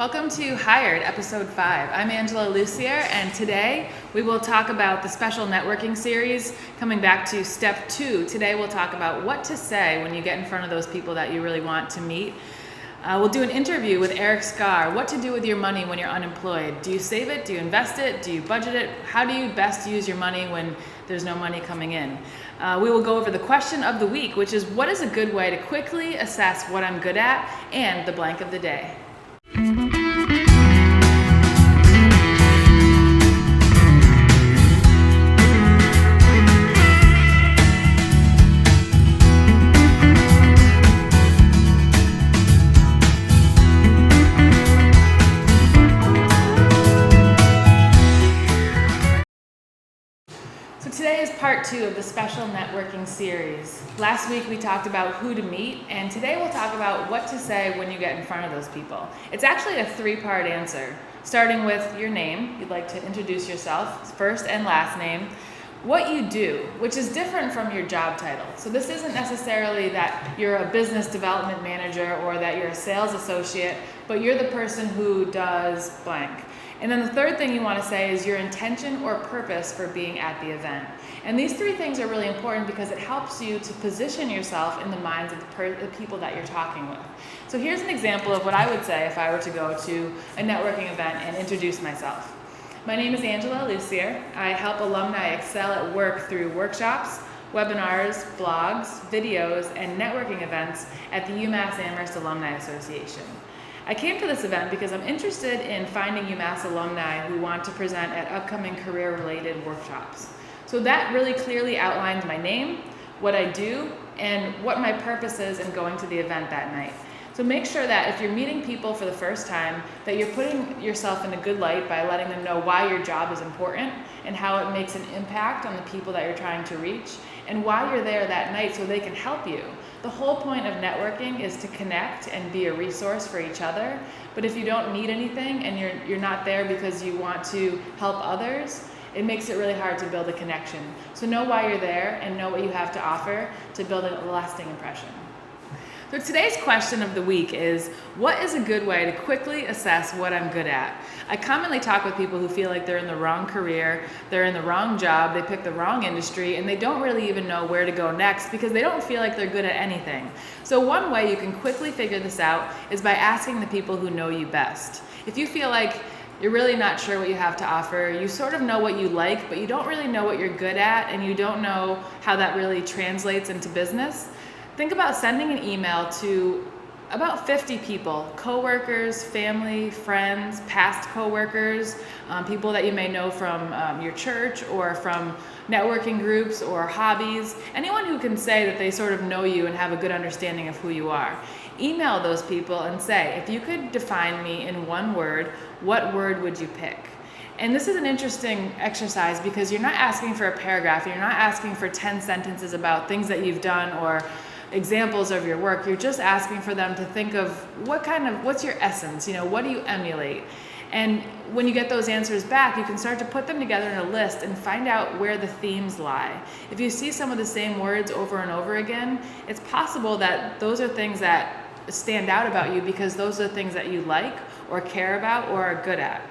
Welcome to Hired, episode 5. I'm Angela Lucier, and today we will talk about the special networking series coming back to step 2. Today we'll talk about what to say when you get in front of those people that you really want to meet. We'll do an interview with Eric Scar, what to do with your money when you're unemployed. Do you save it? Do you invest it? Do you budget it? How do you best use your money when there's no money coming in? We will go over the question of the week, which is what is a good way to quickly assess what I'm good at, and the blank of the day. Today is part 2 of the special networking series. Last week we talked about who to meet, and today we'll talk about what to say when you get in front of those people. It's actually a 3-part answer, starting with your name. You'd like to introduce yourself, first and last name. What you do, which is different from your job title. So this isn't necessarily that you're a business development manager or that you're a sales associate, but you're the person who does blank. And then the third thing you want to say is your intention or purpose for being at the event. And these 3 things are really important because it helps you to position yourself in the minds of the people that you're talking with. So here's an example of what I would say if I were to go to a networking event and introduce myself. My name is Angela Lucier. I help alumni excel at work through workshops, webinars, blogs, videos, and networking events at the UMass Amherst Alumni Association. I came to this event because I'm interested in finding UMass alumni who want to present at upcoming career-related workshops. So that really clearly outlines my name, what I do, and what my purpose is in going to the event that night. So make sure that if you're meeting people for the first time, that you're putting yourself in a good light by letting them know why your job is important and how it makes an impact on the people that you're trying to reach, and why you're there that night so they can help you. The whole point of networking is to connect and be a resource for each other. But if you don't need anything and you're not there because you want to help others, it makes it really hard to build a connection. So know why you're there and know what you have to offer to build a lasting impression. So today's question of the week is, what is a good way to quickly assess what I'm good at? I commonly talk with people who feel like they're in the wrong career, they're in the wrong job, they picked the wrong industry, and they don't really even know where to go next because they don't feel like they're good at anything. So one way you can quickly figure this out is by asking the people who know you best. If you feel like you're really not sure what you have to offer, you sort of know what you like, but you don't really know what you're good at, and you don't know how that really translates into business, think about sending an email to about 50 people, coworkers, family, friends, past coworkers, people that you may know from your church or from networking groups or hobbies, anyone who can say that they sort of know you and have a good understanding of who you are. Email those people and say, if you could define me in one word, what word would you pick? And this is an interesting exercise because you're not asking for a paragraph, you're not asking for 10 sentences about things that you've done or examples of your work. You're just asking for them to think of what's your essence, what do you emulate? And when you get those answers back, you can start to put them together in a list and find out where the themes lie. If you see some of the same words over and over again, it's possible that those are things that stand out about you because those are the things that you like or care about or are good at.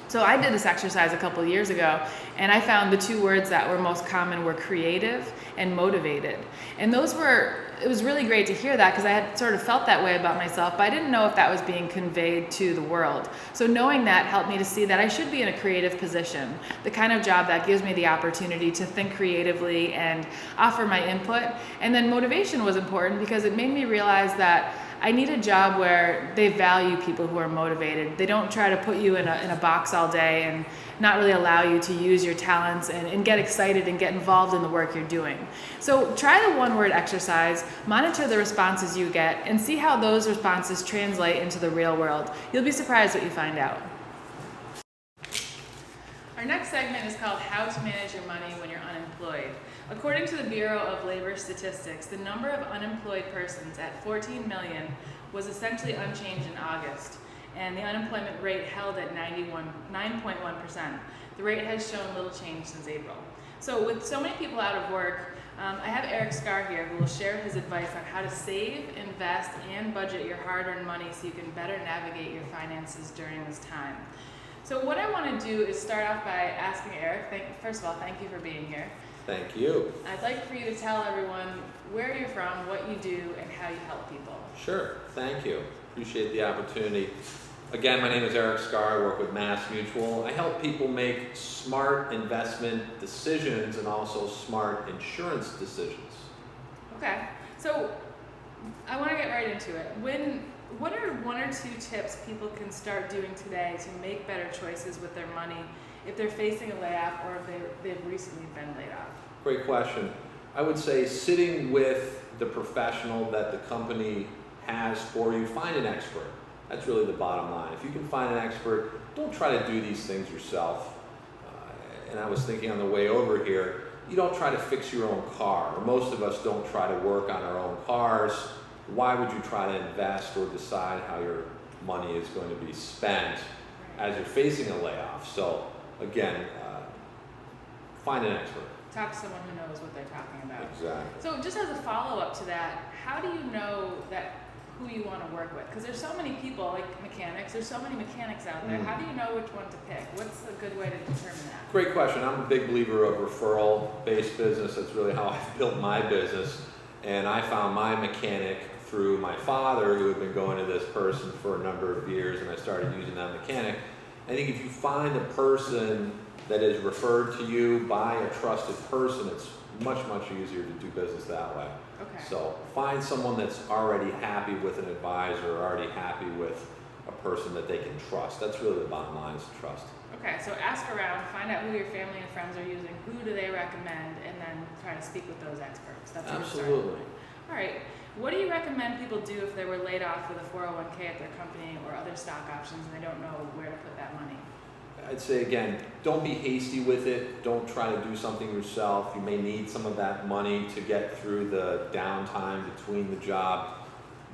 So I did this exercise a couple of years ago, and I found the 2 words that were most common were creative and motivated. And it was really great to hear that because I had sort of felt that way about myself, but I didn't know if that was being conveyed to the world. So knowing that helped me to see that I should be in a creative position, the kind of job that gives me the opportunity to think creatively and offer my input. And then motivation was important because it made me realize that I need a job where they value people who are motivated. They don't try to put you in a box all day and not really allow you to use your talents and get excited and get involved in the work you're doing. So try the 1-word exercise, monitor the responses you get, and see how those responses translate into the real world. You'll be surprised what you find out. Our next segment is called How to Manage Your Money When You're Unemployed. According to the Bureau of Labor Statistics, the number of unemployed persons at 14 million was essentially unchanged in August, and the unemployment rate held at 9.1%. The rate has shown little change since April. So with so many people out of work, I have Eric Scar here who will share his advice on how to save, invest, and budget your hard-earned money so you can better navigate your finances during this time. So what I want to do is start off by asking Eric, first of all, thank you for being here. Thank you. I'd like for you to tell everyone where you're from, what you do, and how you help people. Sure, thank you. Appreciate the opportunity. Again, my name is Eric Scar. I work with Mass Mutual. I help people make smart investment decisions and also smart insurance decisions. Okay, so I want to get right into it. What are one or two tips people can start doing today to make better choices with their money if they're facing a layoff or if they've recently been laid off? Great question. I would say sitting with the professional that the company has for you, find an expert. That's really the bottom line. If you can find an expert, don't try to do these things yourself. And I was thinking on the way over here, you don't try to fix your own car, or most of us don't try to work on our own cars. Why would you try to invest or decide how your money is going to be spent as you're facing a layoff? So again, find an expert. Talk to someone who knows what they're talking about. Exactly. So just as a follow-up to that, how do you know that who you want to work with? Because there's so many people, like mechanics, there's so many mechanics out there. How do you know which one to pick? What's a good way to determine that? Great question. I'm a big believer of referral-based business. That's really how I've built my business. And I found my mechanic through my father, who had been going to this person for a number of years, and I started using that mechanic. I think if you find a person that is referred to you by a trusted person, it's much, much easier to do business that way. Okay. So find someone that's already happy with an advisor, or already happy with a person that they can trust. That's really the bottom line, is trust. Okay, so ask around, find out who your family and friends are using, who do they recommend, and then try to speak with those experts. That's Absolutely. All right. What do you recommend people do if they were laid off with a 401k at their company or other stock options and they don't know where to put that money? I'd say, again, don't be hasty with it. Don't try to do something yourself. You may need some of that money to get through the downtime between the job.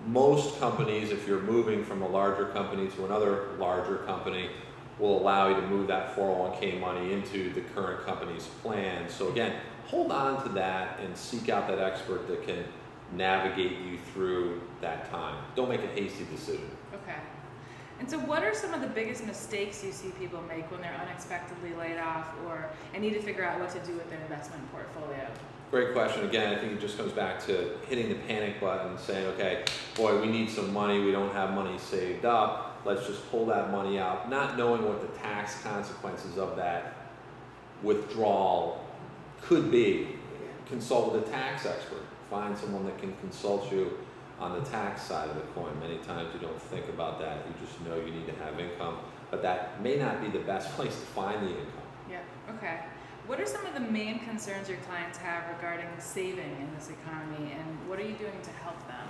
Most companies, if you're moving from a larger company to another larger company, will allow you to move that 401k money into the current company's plan. So again, hold on to that and seek out that expert that can navigate you through that time. Don't make a hasty decision. Okay. And so what are some of the biggest mistakes you see people make when they're unexpectedly laid off and need to figure out what to do with their investment portfolio? Great question. Again, I think it just comes back to hitting the panic button and saying, okay, boy, we need some money. We don't have money saved up. Let's just pull that money out, not knowing what the tax consequences of that withdrawal could be. Consult with a tax expert. Find someone that can consult you on the tax side of the coin. Many times you don't think about that. You just know you need to have income, but that may not be the best place to find the income. Yeah, okay. What are some of the main concerns your clients have regarding saving in this economy, and what are you doing to help them?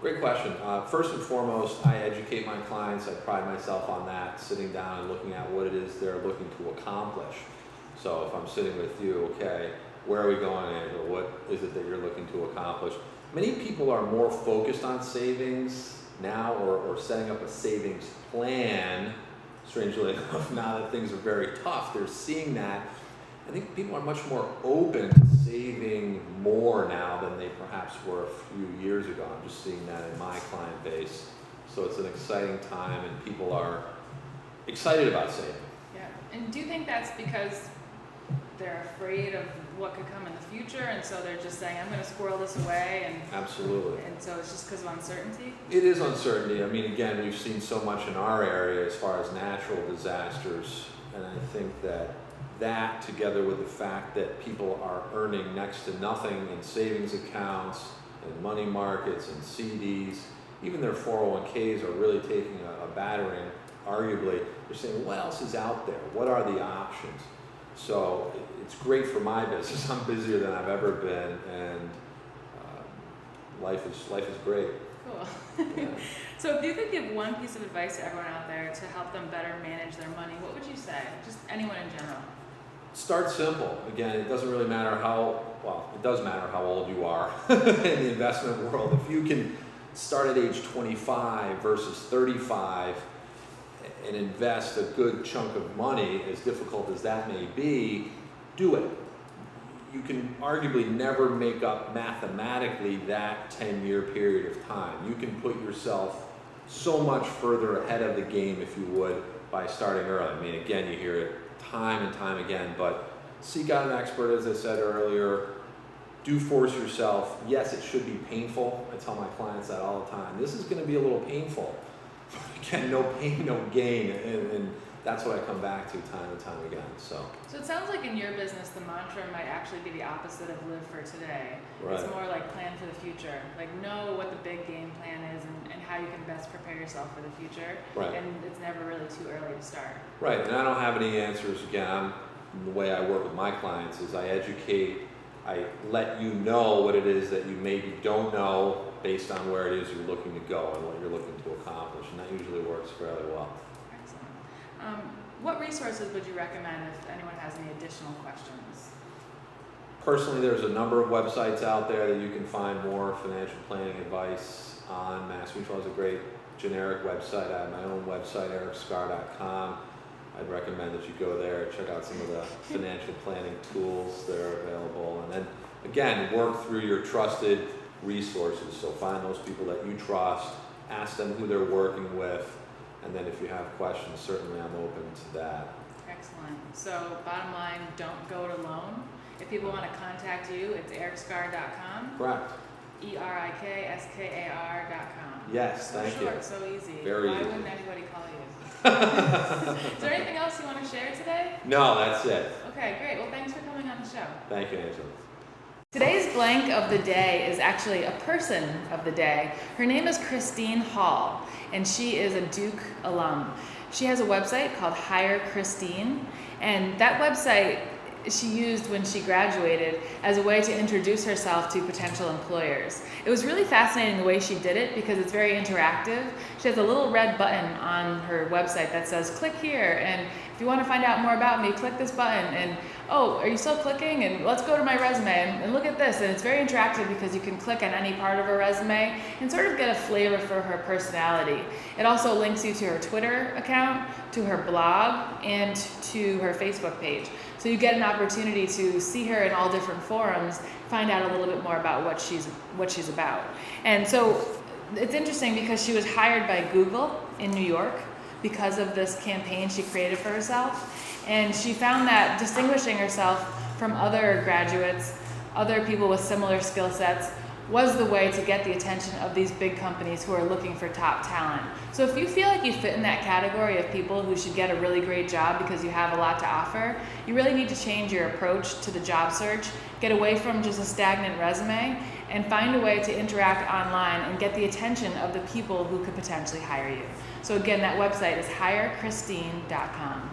Great question. First and foremost, I educate my clients. I pride myself on that, sitting down and looking at what it is they're looking to accomplish. So if I'm sitting with you, okay, where are we going, Angela? What is it that you're looking to accomplish? Many people are more focused on savings now, or setting up a savings plan. Strangely enough, now that things are very tough, they're seeing that. I think people are much more open to saving more now than they perhaps were a few years ago. I'm just seeing that in my client base. So it's an exciting time, and people are excited about saving. Yeah. And do you think that's because they're afraid of what could come in the future, and so they're just saying, I'm going to squirrel this away? And absolutely. And so it's just because of uncertainty? It is uncertainty. I mean, again, we've seen so much in our area as far as natural disasters, and I think that together with the fact that people are earning next to nothing in savings accounts and money markets and CDs, even their 401ks are really taking a battering. Arguably, they're saying, what else is out there? What are the options? So it's great for my business. I'm busier than I've ever been, and life is great. Cool. Yeah. So if you could give one piece of advice to everyone out there to help them better manage their money, what would you say? Just anyone in general. Start simple. Again, it doesn't really matter it does matter how old you are in the investment world. If you can start at age 25 versus 35 and invest a good chunk of money, as difficult as that may be, do it. you can arguably never make up mathematically that 10-year period of time. You can put yourself so much further ahead of the game, if you would, by starting early. I mean, again, you hear it time and time again, but seek out an expert, as I said earlier. Do force yourself. Yes, it should be painful. I tell my clients that all the time. This is going to be a little painful. Again, no pain, no gain, and that's what I come back to time and time again. So it sounds like in your business, the mantra might actually be the opposite of live for today. Right. It's more like plan for the future. Like know what the big game plan is and how you can best prepare yourself for the future. Right. And it's never really too early to start. Right, and I don't have any answers. Again, the way I work with my clients is I educate, I let you know what it is that you maybe don't know based on where it is you're looking to go and what you're looking to accomplish, and that usually works fairly well. Excellent. What resources would you recommend if anyone has any additional questions? Personally, there's a number of websites out there that you can find more financial planning advice on. MassMutual has a great generic website. I have my own website, ericscar.com. I'd recommend that you go there, check out some of the financial planning tools that are available, and then again, work through your trusted resources. So find those people that you trust, ask them who they're working with, and then if you have questions, certainly I'm open to that. Excellent. So bottom line, don't go it alone. If people want to contact you, it's ericscar.com. Correct. ERIKSKAR.com. Yes, thank you. So short, so easy. Very Why easy. wouldn't anybody call you? Is there anything else you want to share today? No, that's it. Okay, great. Well, thanks for coming on the show. Thank you, Angela. Today's blank of the day is actually a person of the day. Her name is Christine Hall, and she is a Duke alum. She has a website called Hire Christine, and that website she used when she graduated as a way to introduce herself to potential employers. It was really fascinating the way she did it because it's very interactive. She has a little red button on her website that says click here, and if you want to find out more about me, click this button, and oh, are you still clicking? And let's go to my resume and look at this. And it's very interactive because you can click on any part of her resume and sort of get a flavor for her personality. It also links you to her Twitter account, to her blog, and to her Facebook page. So you get an opportunity to see her in all different forums, find out a little bit more about what she's about. And so it's interesting because she was hired by Google in New York because of this campaign she created for herself. And she found that distinguishing herself from other graduates, other people with similar skill sets, was the way to get the attention of these big companies who are looking for top talent. So if you feel like you fit in that category of people who should get a really great job because you have a lot to offer, you really need to change your approach to the job search, get away from just a stagnant resume, and find a way to interact online and get the attention of the people who could potentially hire you. So again, that website is hirechristine.com.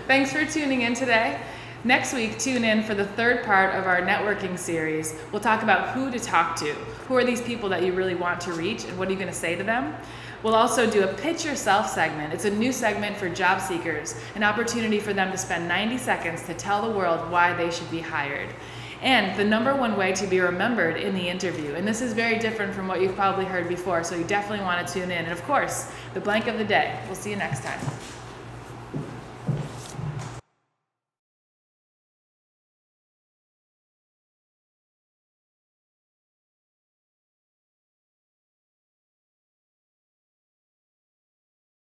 Thanks for tuning in today. Next week, tune in for the third part of our networking series. We'll talk about who to talk to. Who are these people that you really want to reach, and what are you going to say to them? We'll also do a Pitch Yourself segment. It's a new segment for job seekers, an opportunity for them to spend 90 seconds to tell the world why they should be hired. And the number one way to be remembered in the interview. And this is very different from what you've probably heard before, so you definitely want to tune in. And of course, the blank of the day. We'll see you next time.